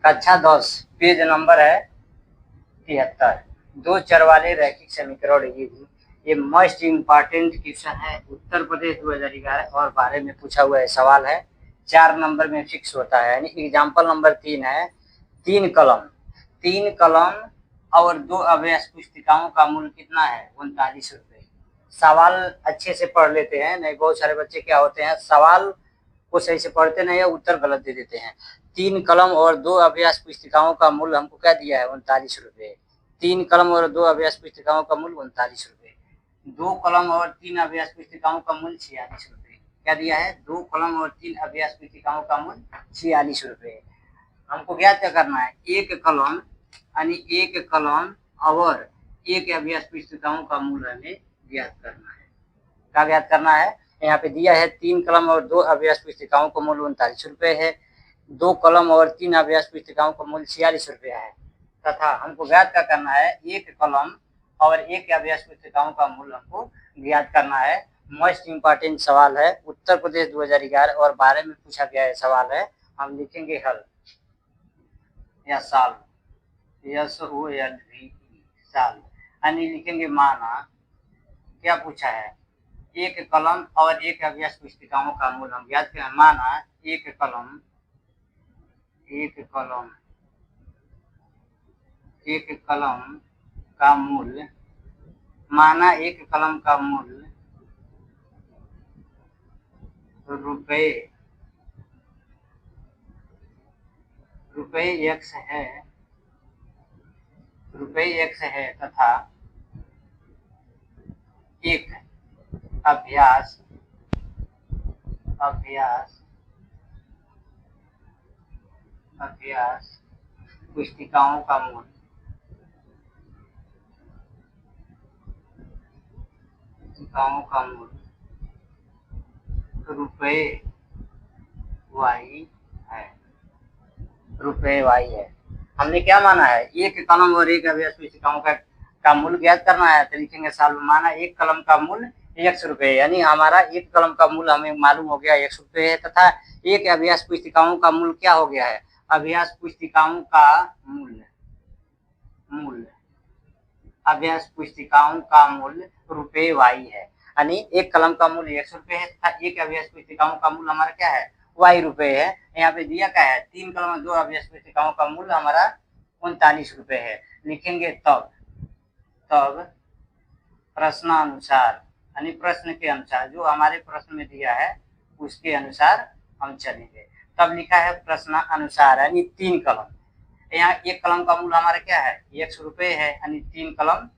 कक्षा 10 page number है 73। दो चर वाले रैखिक समीकरण ये मोस्ट इम्पॉर्टेंट क्वेश्चन है। उत्तर प्रदेश 2011 और 12 में पूछा हुआ है, सवाल है 4 नंबर में फिक्स होता है। यानी एग्जाम्पल नंबर 3 है, 3 कलम और 2 अभ्यास पुस्तिकाओं का मूल्य कितना है? 39 रुपये। सवाल अच्छे से पढ़ लेते हैं, नहीं बहुत सारे बच्चे क्या होते हैं, सवाल को सही से पढ़ते नहीं है, उत्तर गलत दे देते हैं। 3 कलम और 2 अभ्यास पुस्तिकाओं का मूल्य हमको क्या दिया है? 39 रुपये। 3 कलम और 2 अभ्यास पुस्तिकाओं का मूल्य 39 रुपये। 2 कलम और 3 अभ्यास पुस्तिकाओं का मूल्य 46 रुपये। क्या दिया है? 2 कलम और 3 अभ्यास पुस्तिकाओं का मूल्य 46 रुपये। हमको क्या करना है? एक कलम यानी एक कलम और एक अभ्यास पुस्तिकाओं का मूल्य हमें ज्ञात करना है। क्या ज्ञात करना है? यहाँ पे दिया है 3 कलम और 2 अभ्यास पुस्तिकाओं का मूल्य 39 रुपये है। 2 कलम और 3 अभ्यास पुस्तिकाओं का मूल्य 46 रुपया है, तथा हमको ज्ञात क्या करना है? एक कलम और एक अभ्यास पुस्तिकाओं का मूल्य हमको ज्ञात करना है। मोस्ट इम्पॉर्टेंट सवाल है, उत्तर प्रदेश 2011 और 12 में पूछा गया है सवाल है। हम लिखेंगे हल या साल, SOLVE साल, यानी लिखेंगे माना। क्या पूछा है? एक कलम और एक अभ्यास पुस्तिकाओं का मूल्य हम ज्ञात करें। माना एक कलम का मूल्य, माना एक कलम का मूल्य रुपये x है तथा एक अभ्यास पुस्तिकाओं का मूल्य रुपये y है। हमने क्या माना है? एक कलम और एक अभ्यास पुस्तिकाओं का मूल्य ज्ञात करना है, तो लिखेंगे साल। माना एक कलम का मूल्य 100 रुपये, यानी हमारा एक कलम का मूल्य हमें मालूम हो गया 100 रुपये है, तथा एक अभ्यास पुस्तिकाओं का मूल्य क्या हो गया है? अभ्यास पुस्तिकाओं का मूल्य रुपये y है। यानी एक कलम का मूल्य 100 रुपये है तथा एक अभ्यास पुस्तिकाओं का मूल्य हमारा क्या है? y रुपये है। यहाँ पे दिया क्या है? 3 कलम और 2 अभ्यास पुस्तिकाओं का मूल्य हमारा 39 रुपये है। लिखेंगे तब प्रश्नानुसार, यानी प्रश्न के अनुसार, जो हमारे प्रश्न में दिया है उसके अनुसार हम चलेंगे। तब लिखा है प्रश्नानुसार, यानी 3 कलम। यहाँ एक कलम का मूल्य हमारा क्या है? 100 रुपये है, यानी 3 कलम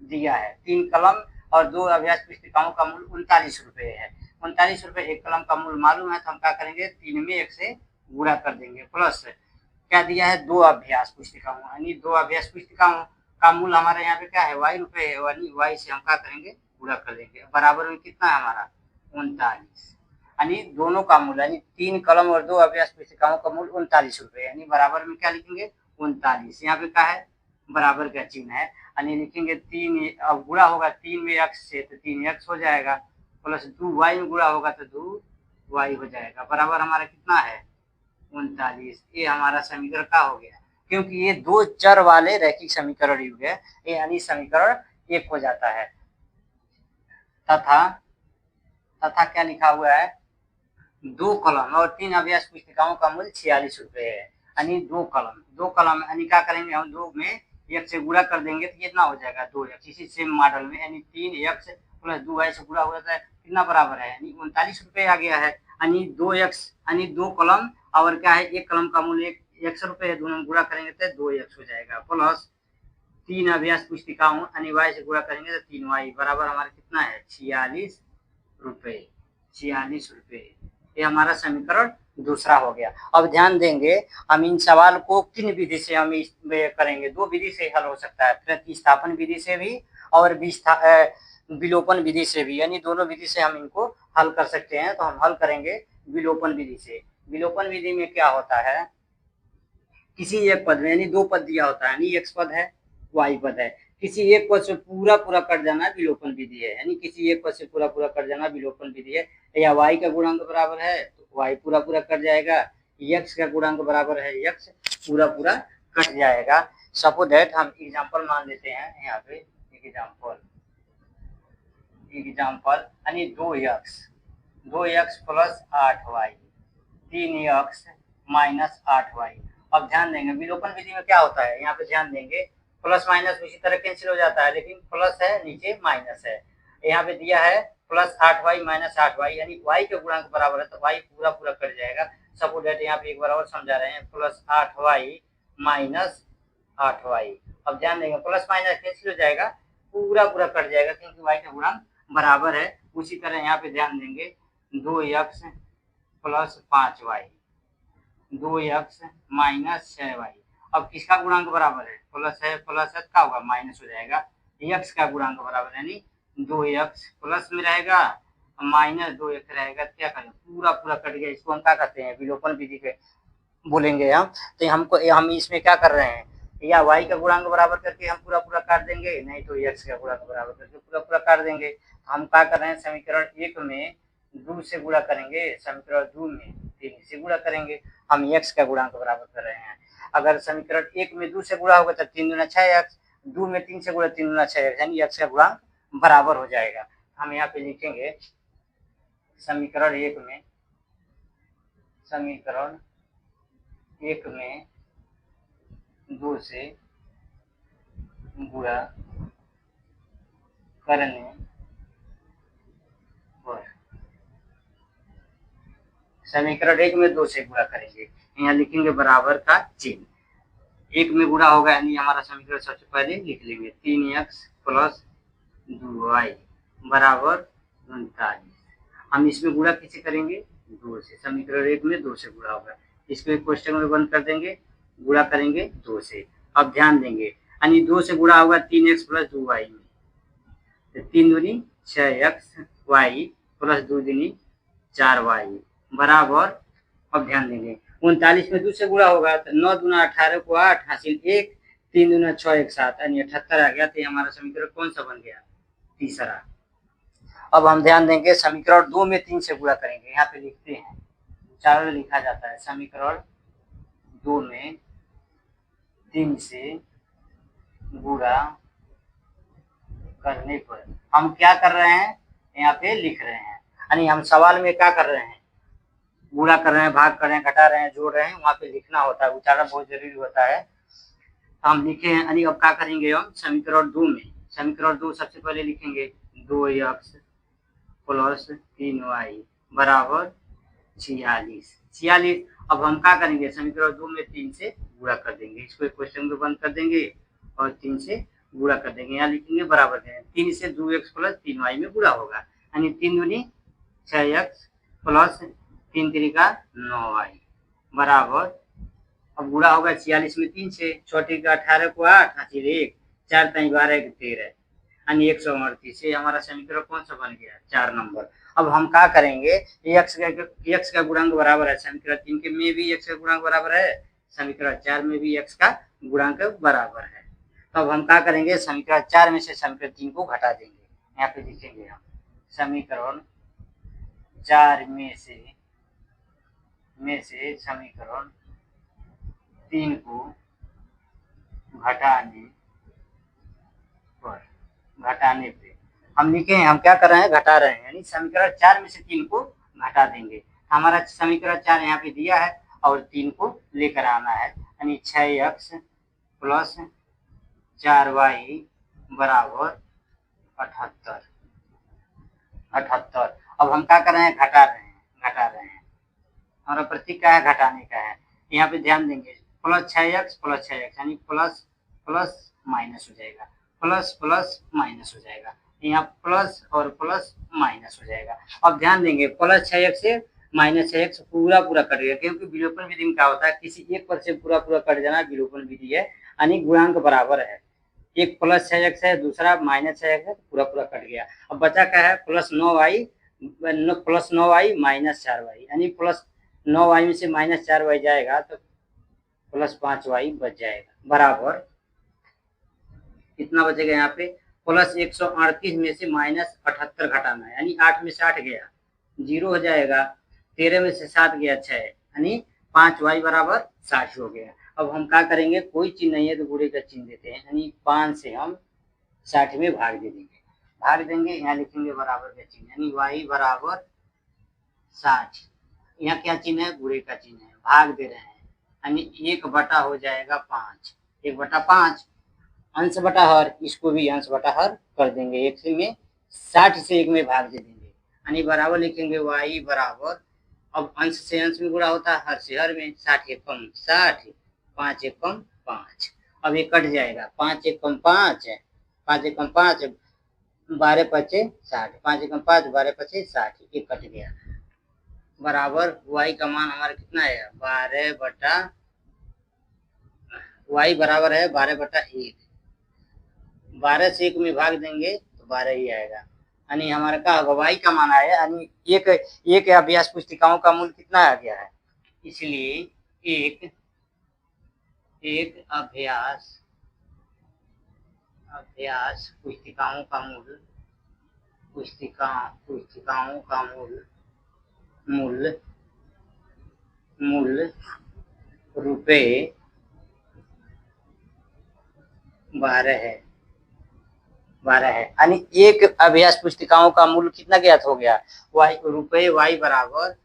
दिया है। 3 कलम और 2 अभ्यास पुस्तिकाओं का मूल्य 39 रुपये है। 39 रुपये एक कलम का मूल्य मालूम है, तो हम क्या करेंगे? 3 में 1 से गुणा कर देंगे। प्लस क्या दिया है? 2 अभ्यास पुस्तिकाओं, यानी 2 अभ्यास पुस्तिकाओं का मूल्य हमारे यहाँ पे क्या है? y रुपये है, यानी y से हम क्या करेंगे? गुणा कर देंगे। बराबर में कितना है हमारा? 39, यानी दोनों का मूल्य, यानी 3 कलम और 2 अभ्यास पुस्तिकाओं का मूल्य 39 रुपये, यानी बराबर में क्या लिखेंगे? 39। यहाँ पे क्या है? बराबर का चिन्ह है, यानी लिखेंगे 3, अब गुणा होगा 3 में x से तो 3x हो जाएगा, प्लस 2y में गुणा होगा तो 2y हो जाएगा। बराबर हमारा कितना है? 39। ये हमारा समीकरण क्या हो गया? क्योंकि ये 2 चर वाले रैखिक समीकरण युग है, यानी समीकरण 1 हो जाता है। तथा क्या लिखा हुआ है? 2 कलम और 3 अभ्यास पुस्तिकाओं का मूल्य 46 रुपये है, यानी 2 कलम यानी क्या करेंगे? हम 2 में 1 से गुणा कर देंगे तो कितना हो जाएगा? 2x। इसी सेम मॉडल में यानी 3x प्लस 2y से गुणा हो जाता है, कितना बराबर है? यानी 39 रुपये आ गया है, यानी 2x, यानी 2 कलम और क्या है? एक कलम का मूल्य 100 रुपये है, दोनों गुणा करेंगे तो 2x हो जाएगा, प्लस 3 अभ्यास पुस्तिकाओं यानी y से गुणा करेंगे तो 3y, बराबर हमारा कितना है? 46 रुपये। ये हमारा समीकरण दूसरा हो गया। अब ध्यान देंगे, हम इन सवाल को किन विधि से हम करेंगे? 2 विधि से हल हो सकता है, प्रतिस्थापन विधि से भी और विलोपन विधि से भी, यानी दोनों विधि से हम इनको हल कर सकते हैं। तो हम हल करेंगे विलोपन विधि से। विलोपन विधि में क्या होता है? किसी एक पद में, यानी 2 पद दिया होता है, यानी x पद है, y पद है, किसी एक पद से पूरा कट जाना विलोपन विधि है, यानी किसी एक पद से पूरा कट जाना विलोपन विधि है। या y का गुणांक बराबर है तो y पूरा कट जाएगा, x का गुणांक बराबर है x, पूरा पूरा कट जाएगा। सपोज दैट हम एग्जांपल मान लेते हैं यहाँ पे, एक एग्जांपल यानी 2x plus 8y, 3x minus 8y। अब ध्यान देंगे विलोपन विधि में क्या होता है, यहाँ पे ध्यान देंगे प्लस माइनस उसी तरह कैंसिल हो जाता है, लेकिन प्लस है नीचे माइनस है। यहाँ पे दिया है प्लस 8y माइनस 8y, यानी y के गुणांक बराबर है तो y पूरा पूरा कट जाएगा। सपोज दैट यहाँ पे एक बार और समझा रहे हैं, प्लस 8y माइनस 8y। अब ध्यान देंगे प्लस माइनस कैंसिल हो जाएगा, पूरा पूरा कट जाएगा क्योंकि y का गुणांक बराबर है। उसी तरह यहाँ पे ध्यान देंगे 2x plus 5y, 2x minus 6y। अब किसका गुणांक बराबर है, प्लस है क्या होगा माइनस हो जाएगा, x का गुणांक बराबर यानी 2x प्लस में रहेगा माइनस 2x रहेगा, क्या करें पूरा पूरा कट गया। इसको हम क्या कहते हैं विलोपन विधि के बोलेंगे हम। तो हम इसमें क्या कर रहे हैं, या y का गुणांक बराबर करके हम पूरा पूरा काट देंगे, नहीं तो x का गुणांक बराबर करके पूरा पूरा काट देंगे। हम क्या कर रहे हैं, समीकरण 1 में 2 से गुणा करेंगे, समीकरण 2 में 3 से गुणा करेंगे। हम x का गुणांक बराबर कर रहे हैं। अगर समीकरण 1 में 2 से गुणा होगा तो 3 दूना 6x, 2 में 3 से गुणा 3 दूना 6x, यानी x का गुणांक बराबर हो जाएगा। हम यहाँ पे लिखेंगे समीकरण 1 में 2 से गुणा करने पर, समीकरण 1 में 2 से गुणा करेंगे, यहाँ लिखेंगे बराबर का चिन्ह। 1 में गुणा होगा यानी हमारा समीकरण सबसे पहले लिख लेंगे 3x प्लस 2y बराबर 39। हम इसमें गुणा किसे करेंगे, 2 से। समीकरण 1 में 2 से गुणा होगा, इसको क्वेश्चन में बंद कर देंगे, गुणा करेंगे 2 से। अब ध्यान देंगे यानी 2 से गुणा होगा 3x प्लस 2y में, तो 3 दूनी 6x y प्लस 2 दूनी 4y बराबर। अब ध्यान देंगे 39 में 2 से गुणा होगा तो 9 दूना 18 को 8 हासिल 1, 3 दूना 6 1 7 यानी 78 आ गया। तो हमारा समीकरण कौन सा बन गया, तीसरा। अब हम ध्यान देंगे समीकरण 2 में 3 से गुणा करेंगे, यहाँ पे लिखते हैं 4 में लिखा जाता है, समीकरण 2 में 3 से गुणा करने पर हम क्या कर रहे हैं, यहाँ पे लिख रहे हैं, यानी हम सवाल में क्या कर रहे हैं, गुणा कर रहे हैं, भाग कर रहे हैं, घटा रहे हैं, जोड़ रहे हैं, वहाँ पे लिखना होता है, उच्चारण बहुत जरूरी होता है। तो हम लिखे हैं, यानी अब क्या करेंगे हम समीकरण 2 में, समीकरण 2 सबसे पहले लिखेंगे 2x प्लस 3y बराबर 46। अब हम क्या करेंगे, समीकरण 2 में 3 से गुणा कर देंगे, इसको क्वेश्चन को बंद कर देंगे और 3 से गुणा कर देंगे, यहाँ लिखेंगे बराबर देंगे 3 से 2x प्लस 3y में गुणा होगा, यानी 3 दूनी 6x प्लस 3 त्रिका 9y बराबर। अब गुणा होगा 46 में 3 से, छोटी का 18 को 8 हासिल 1, 4 3 12 13 यानी 138 से हमारा समीकरण कौन सा बन गया, 4 नंबर। अब हम क्या करेंगे, x का गुणांक बराबर है, समीकरण 3 के में भी x का गुणांक बराबर है, समीकरण 4 में भी x का गुणांक बराबर है। तो अब हम क्या करेंगे, समीकरण 4 में से समीकरण 3 को घटा देंगे, यहाँ पे लिखेंगे हम समीकरण 4 में से समीकरण 3 को घटाने पे हम लिखे हैं, हम क्या कर रहे हैं, घटा रहे हैं, यानी समीकरण 4 में से 3 को घटा देंगे। हमारा समीकरण 4 यहाँ पे दिया है और 3 को लेकर आना है, यानी 6x प्लस 4y बराबर 78। अब हम क्या कर रहे हैं, घटा रहे हैं, हमारा प्रतीक क्या है, घटाने का है। यहाँ पे ध्यान देंगे प्लस 6x यानी प्लस प्लस माइनस हो जाएगा, प्लस प्लस माइनस हो जाएगा, यहाँ प्लस और प्लस माइनस हो जाएगा। अब ध्यान देंगे प्लस 6x से माइनस 6x पूरा पूरा कट गया, क्योंकि विलोपन विधि में क्या होता है, किसी एक पद से पूरा पूरा कट जाना विलोपन विधि है, यानी गुणांक बराबर है, एक प्लस 6x है दूसरा माइनस 6x है, पूरा पूरा कट गया। अब बचा क्या है, प्लस 9y माइनस 4y, यानी प्लस 9y में से माइनस 4y जाएगा तो प्लस 5y बच जाएगा बराबर। कितना बचेगा, यहाँ पे प्लस 138 में से माइनस 78 घटाना है, यानी 8 में से 8 गया 0 हो जाएगा, 13 में से 7 गया 6, यानी 5y बराबर 60 हो गया। अब हम क्या करेंगे, कोई चीज नहीं है तो गुणे का चिन्ह देते हैं, यानी 5 से हम 60 में भाग दे देंगे। भाग देंगे, यहाँ लिखेंगे बराबर का चिन्ह, यानी y बराबर 60। यहाँ क्या चिन्ह है, गुणे का चिन्ह है, भाग दे रहे हैं, यानी 1 बटा हो जाएगा 5, 1 बटा 5 अंश बटा हर, इसको भी अंश बटा हर कर देंगे, 1 से में 60 से 1 में भाग दे देंगे, यानी बराबर लिखेंगे y बराबर, अब अंश से अंश में गुणा होता है, हर से हर में, 60 एक कम 60, 5 एक कम 5, अब ये कट जाएगा, 5 एक कम 5 है, 5 एक कम 5, 12 पचे 60, 5 एक कम 5, 12 पचे 60, ये कट गया, बराबर y का मान हमारा कितना है, 12 बटा, y बराबर है 12 बटा 1, 12 से 1 में भाग देंगे तो 12 ही आएगा, यानी हमारा क्या होगा, y का मान आया, यानी एक अभ्यास पुस्तिकाओं का मूल्य कितना आ गया है, इसलिए एक अभ्यास पुस्तिकाओं का मूल्य, पुस्तिकाओं का मूल्य रुपये 12 है, यानी एक अभ्यास पुस्तिकाओं का मूल्य कितना ज्ञात हो गया, रुपये y बराबर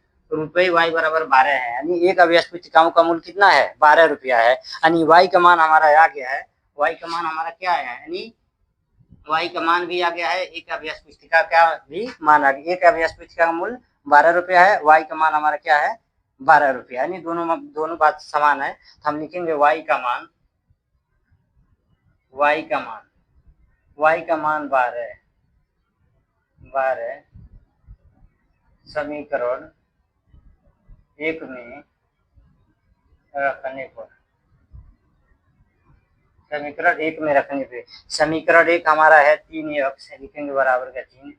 12 है, यानी एक अभ्यास पुस्तिकाओं का मूल्य कितना है, 12 रुपया है, यानी y का मान हमारा आ गया है, y का मान हमारा क्या आया है, यानी y का मान भी आ गया है, एक अभ्यास पुस्तिका का भी मान आ गया, एक अभ्यास पुस्तिका का मूल्य 12 रुपया है, y का मान हमारा क्या है, 12 रुपया, यानी दोनों बात समान है, तो हम लिखेंगे y का मान 12 समीकरण 1 में रखने पर, समीकरण 1 हमारा है 3x, लिखेंगे बराबर का चिन्ह,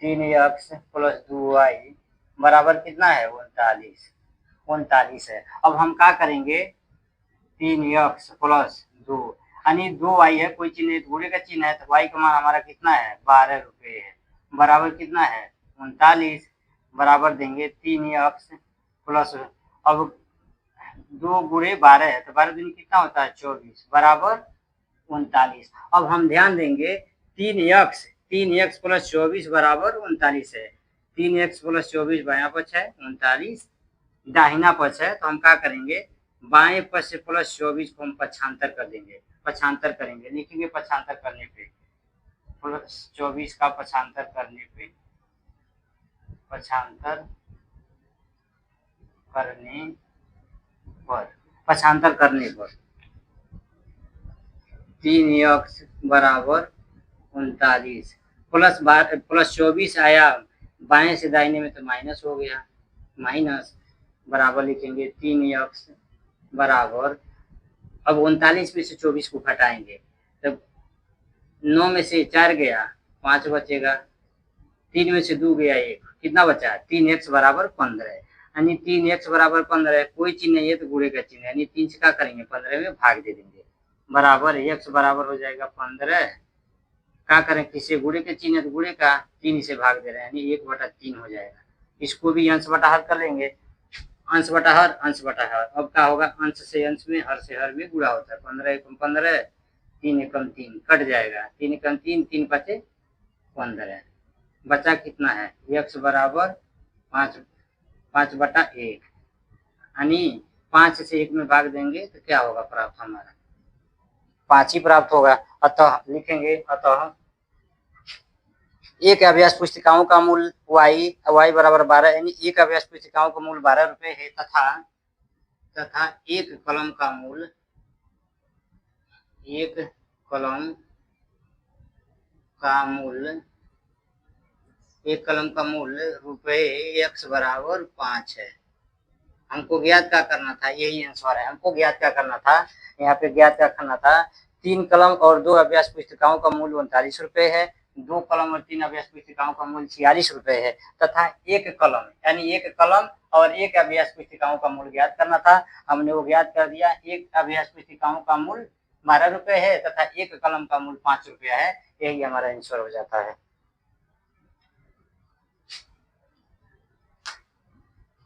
3x प्लस 2y बराबर कितना है, 39 है। अब हम क्या करेंगे, 3x प्लस 2, यानी 2y है, कोई चिन्ह है, गुणे का चिन्ह है, तो y का मान हमारा कितना है, 12 रुपये है, बराबर कितना है, 39, बराबर देंगे 3x प्लस, अब 2 गुणे 12 है, तो 12 दिन कितना होता है, 24, बराबर 39। अब हम ध्यान देंगे 3x प्लस 24 बराबर 39 है, 3x प्लस 24 बायां पक्ष है, 39 दाहिना पक्ष है, तो हम क्या करेंगे, बाएं पक्ष से प्लस 24 को हम पक्षांतर कर देंगे, पक्षांतर करेंगे, लिखेंगे पक्षांतर करने पे, प्लस 24 का पक्षांतर करने पे, पक्षांतर करने पर 3x बराबर 39 प्लस 24 आया, बाएं से दाहिने में तो माइनस हो गया, माइनस, बराबर लिखेंगे 3x बराबर, अब 39 में से 24 को घटाएंगे, तब 9 में से 4 गया, 5 बचेगा, 3 में से 2 गया 1, कितना बचा, 3x बराबर 15, यानी 3x बराबर 15, कोई चिन्ह नहीं है तो गुणे का चिन्ह, यानी 3 से क्या करेंगे, 15 में भाग दे देंगे, बराबर x बराबर हो जाएगा 15, क्या करें, किसी गुणे के चिन्ह है तो गुणे का, 3 से भाग दे रहे हैं, यानी 1/3 हो जाएगा, इसको भी अंश बटा हर कर लेंगे, अंश बटा हर, अब क्या होगा, अंश से अंश में, हर से हर में गुणा होता है, 15 एकम 15, 3 एकम 3 कट जाएगा, 3 एकम 3, 3 पचे 15, बचा कितना है, x बराबर 5/1, यानी 5 से 1 में भाग देंगे तो क्या होगा, प्राप्त हमारा 5 ही प्राप्त होगा। अतः लिखेंगे, अतः एक अभ्यास पुस्तिकाओं का मूल्य y बराबर 12, यानी एक अभ्यास पुस्तिकाओं का मूल्य 12 रुपये है, तथा एक कलम का मूल्य रुपये x बराबर 5 है। हमको ज्ञात क्या करना था, यही आंसर है, हमको ज्ञात क्या करना था, यहाँ पे ज्ञात क्या करना था, 3 कलम और 2 अभ्यास पुस्तिकाओं का मूल्य 39 रुपये है, 2 कलम और 3 अभ्यास पुस्तिकाओं का मूल्य 46 रुपये है, तथा एक कलम यानी एक कलम और एक अभ्यास पुस्तिकाओं का मूल्य ज्ञात करना था, हमने वो ज्ञात कर दिया। एक अभ्यास पुस्तिकाओं का मूल्य 12 रुपये है तथा एक कलम का मूल्य 5 रुपया है, यही हमारा आंसर हो जाता है।